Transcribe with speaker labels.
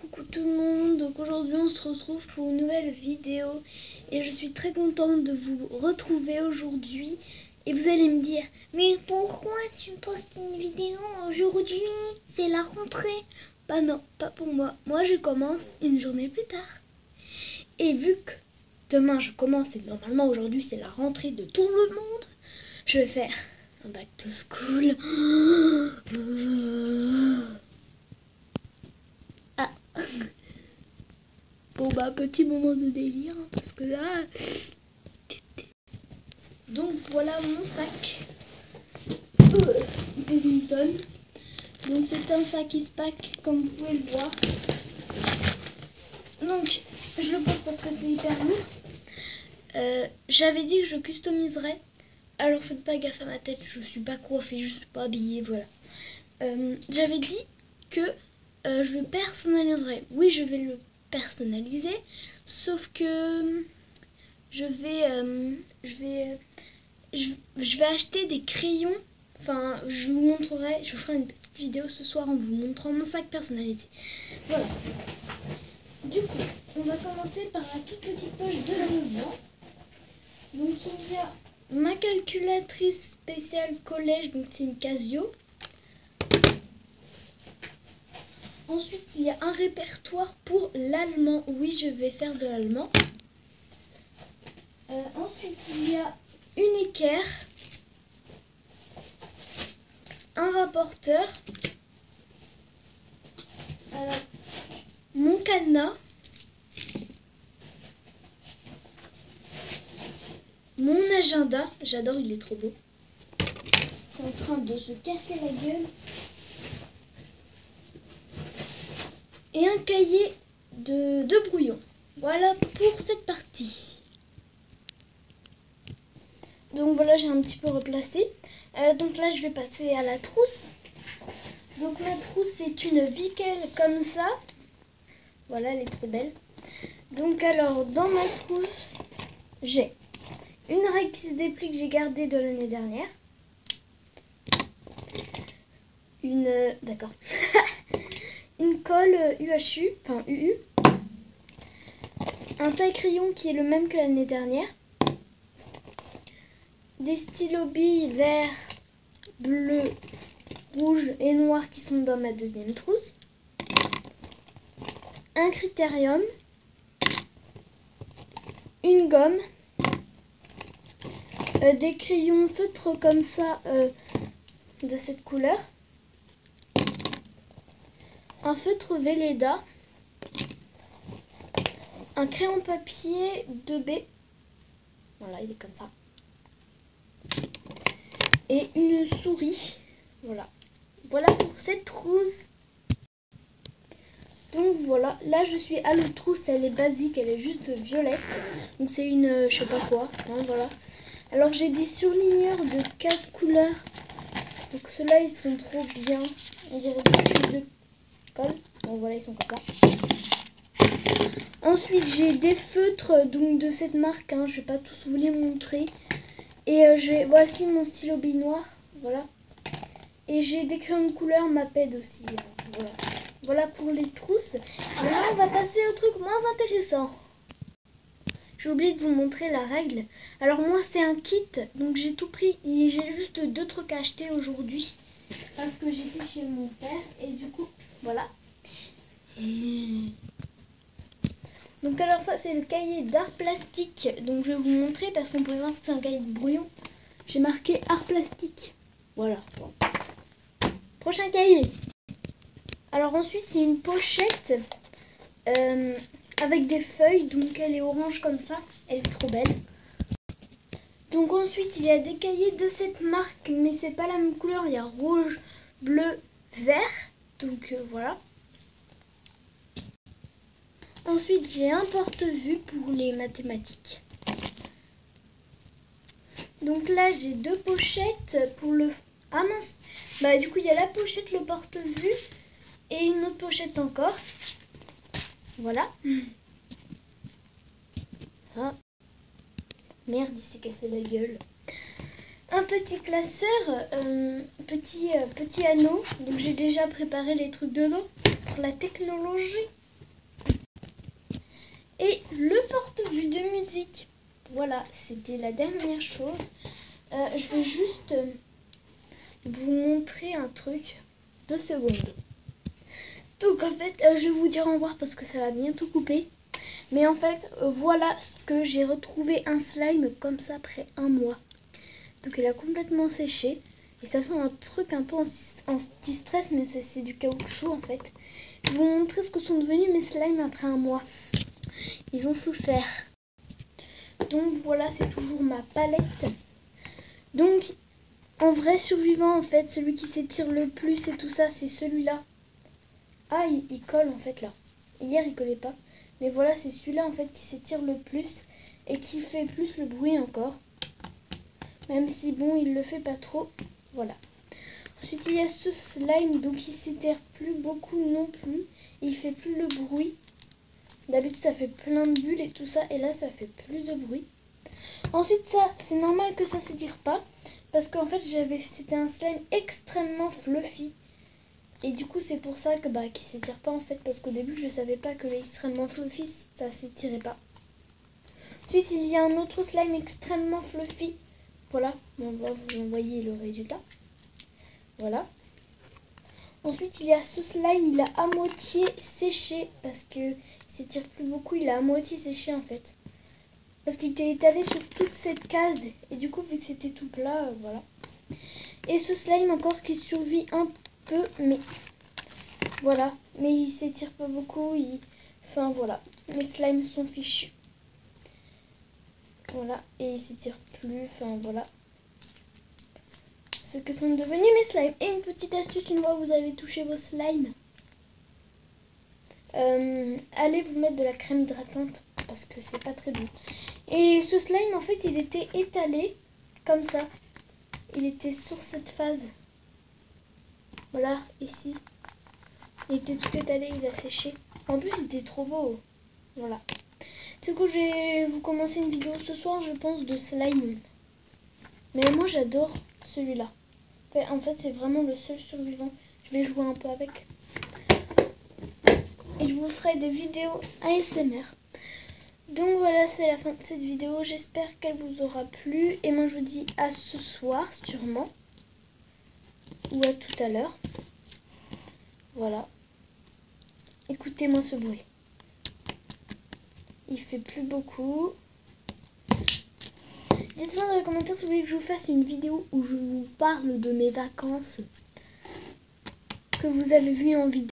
Speaker 1: Coucou tout le monde, donc aujourd'hui on se retrouve pour une nouvelle vidéo et je suis très contente de vous retrouver aujourd'hui. Et vous allez me dire, mais pourquoi tu postes une vidéo aujourd'hui? C'est la rentrée. Bah non, pas pour moi. Moi je commence une journée plus tard. Et vu que demain je commence et normalement aujourd'hui c'est la rentrée de tout le monde, je vais faire un back to school. Ah. Bon bah petit moment de délire hein, parce que là. Donc voilà mon sac. Il pèse une tonne. Donc c'est un sac qui se pack comme vous pouvez le voir. Donc je le pose parce que c'est hyper lourd. J'avais dit que je customiserais. Alors faites pas gaffe à ma tête, je suis pas coiffée, je suis pas habillée, voilà. J'avais dit que je le personnaliserais. Oui, je vais le personnaliser, sauf que je vais acheter des crayons. Enfin, je vous ferai une petite vidéo ce soir en vous montrant mon sac personnalisé. Voilà. Du coup, on va commencer par la toute petite poche de devant. Donc il y a ma calculatrice spéciale collège, donc c'est une Casio. Ensuite, il y a un répertoire pour l'allemand. Oui, je vais faire de l'allemand. Ensuite, il y a une équerre, un rapporteur, mon cadenas, mon agenda. J'adore, il est trop beau. C'est en train de se casser la gueule. Et un cahier de brouillon. Voilà pour cette partie. Donc voilà, j'ai un petit peu replacé. Donc là, je vais passer à la trousse. Donc ma trousse, c'est une Vickel comme ça. Voilà, elle est trop belle. Donc alors, dans ma trousse, j'ai une règle qui se déplie que j'ai gardée de l'année dernière. D'accord. Une colle UHU, enfin UU. Un taille-crayon qui est le même que l'année dernière. Des stylos billes verts, bleus, rouges et noirs qui sont dans ma deuxième trousse. Un critérium. Une gomme. Des crayons feutres comme ça de cette couleur. Un feutre Velleda. Un crayon papier 2B. Voilà, il est comme ça. Et une souris. Voilà. Voilà pour cette trousse. Donc voilà, là je suis à l'autre trousse, elle est basique, elle est juste violette. Donc c'est une je sais pas quoi, hein, voilà. Alors j'ai des surligneurs de 4 couleurs. Donc ceux-là ils sont trop bien. On dirait des trucs de colle. Bon voilà, ils sont comme ça. Ensuite j'ai des feutres donc de cette marque, hein, je vais pas tous vous les montrer. Et voici mon stylo bille noir, voilà. Et j'ai des crayons de couleur Maped aussi, voilà. Voilà pour les trousses. Maintenant, on va passer au truc moins intéressant. J'ai oublié de vous montrer la règle. Alors moi, c'est un kit, donc j'ai tout pris. J'ai juste 2 trucs à acheter aujourd'hui parce que j'étais chez mon père et du coup, voilà. Donc alors ça, c'est le cahier d'art plastique. Donc je vais vous montrer parce qu'on peut voir que c'est un cahier de brouillon. J'ai marqué art plastique. Voilà. Bon. Prochain cahier. Alors ensuite c'est une pochette avec des feuilles, donc elle est orange comme ça, elle est trop belle. Donc ensuite il y a des cahiers de cette marque, mais c'est pas la même couleur, il y a rouge, bleu, vert, donc voilà. Ensuite j'ai un porte-vue pour les mathématiques. Donc là j'ai 2 pochettes pour le... Ah mince, bah du coup il y a la pochette, le porte-vue. Et une autre pochette encore. Voilà. Ah. Merde, il s'est cassé la gueule. Un petit classeur, petit anneau. Donc j'ai déjà préparé les trucs dedans pour la technologie. le porte-vue de musique. Voilà, c'était la dernière chose. Je vais juste vous montrer un truc. 2 secondes. Donc en fait, je vais vous dire au revoir parce que ça va bientôt couper. Mais en fait, voilà ce que j'ai retrouvé, un slime comme ça après 1 mois. Donc il a complètement séché. Et ça fait un truc un peu anti-stress, mais c'est du caoutchouc en fait. Je vais vous montrer ce que sont devenus mes slimes après 1 mois. Ils ont souffert. Donc voilà, c'est toujours ma palette. Donc en vrai survivant en fait, celui qui s'étire le plus et tout ça, c'est celui-là. Ah, il colle en fait là. Hier il collait pas. Mais voilà, c'est celui-là en fait qui s'étire le plus et qui fait plus le bruit encore. Même si bon, il le fait pas trop. Voilà. Ensuite, il y a ce slime, donc il s'étire plus beaucoup non plus. Et il fait plus le bruit. D'habitude, ça fait plein de bulles et tout ça. Et là, ça fait plus de bruit. Ensuite, ça, c'est normal que ça s'étire pas. Parce qu'en fait, c'était un slime extrêmement fluffy. Et du coup, c'est pour ça que qu'il s'étire pas en fait. Parce qu'au début, je savais pas que l'extrêmement fluffy, ça s'étirait pas. Ensuite, il y a un autre slime extrêmement fluffy. Voilà, on va vous envoyer le résultat. Voilà. Ensuite, il y a ce slime, il a à moitié séché parce que il s'étire plus beaucoup, il a à moitié séché en fait. Parce qu'il était étalé sur toute cette case et du coup, vu que c'était tout plat, voilà. Et ce slime encore qui survit un peu, mais voilà. Mais il s'étire pas beaucoup, enfin voilà. Mes slimes sont fichus. Voilà, et il s'étire plus, enfin voilà. Ce que sont devenus mes slimes. Et une petite astuce, une fois que vous avez touché vos slimes, allez vous mettre de la crème hydratante parce que c'est pas très doux. Et ce slime en fait il était étalé comme ça. Il était sur cette phase. Voilà, ici. Il était tout étalé, il a séché. En plus il était trop beau. Voilà. Du coup je vais vous commencer une vidéo ce soir je pense de slime. Mais moi j'adore celui-là. En fait c'est vraiment le seul survivant. Je vais jouer un peu avec. Et je vous ferai des vidéos ASMR. Donc voilà, c'est la fin de cette vidéo. J'espère qu'elle vous aura plu. Et moi je vous dis à ce soir sûrement. Ou à tout à l'heure. Voilà. Écoutez-moi ce bruit. Il fait plus beaucoup. Dites-moi dans les commentaires si vous voulez que je vous fasse une vidéo où je vous parle de mes vacances que vous avez vues en vidéo.